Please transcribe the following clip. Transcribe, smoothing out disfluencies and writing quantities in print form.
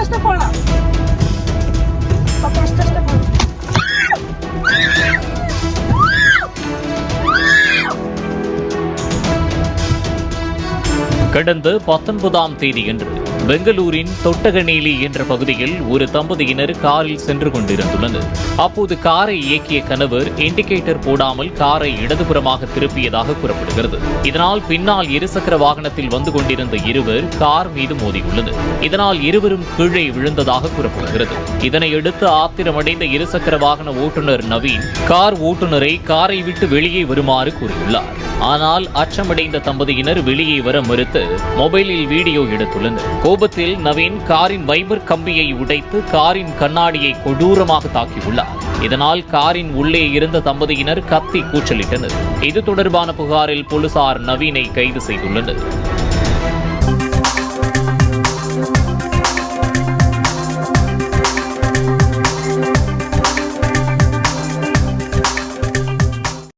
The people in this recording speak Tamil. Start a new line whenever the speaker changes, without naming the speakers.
আস্তে পড়া পাপা আস্তে আস্তে পড়া
கடந்த 19ஆம் தேதியன்று பெங்களூரின் தொட்டகநேலி என்ற பகுதியில் ஒரு தம்பதியினர் காரில் சென்று கொண்டிருந்துள்ளனர். அப்போது காரை இயக்கிய கணவர் இண்டிகேட்டர் போடாமல் காரை இடதுபுறமாக திருப்பியதாக கூறப்படுகிறது. இதனால் பின்னால் இருசக்கர வாகனத்தில் வந்து கொண்டிருந்த இருவர் கார் மீது மோதியுள்ளனர். இதனால் இருவரும் கீழே விழுந்ததாக கூறப்படுகிறது. இதனையடுத்து ஆத்திரமடைந்த இருசக்கர வாகன ஓட்டுநர் நவீன் கார் ஓட்டுநரை காரை விட்டு வெளியே வருமாறு கூறியுள்ளார். ஆனால் அச்சமடைந்த தம்பதியினர் வெளியே வர மறுத்து மொபைலில் வீடியோ எடுத்துள்ளனர். கோபத்தில் நவீன் காரின் வைபர் கம்பியை உடைத்து காரின் கண்ணாடியை கொடூரமாக தாக்கியுள்ளார். இதனால் காரின் உள்ளே இருந்த தம்பதியினர் கத்தி கூச்சலிட்டனர். இது தொடர்பான புகாரில் போலீசார் நவீனை கைது செய்துள்ளனர்.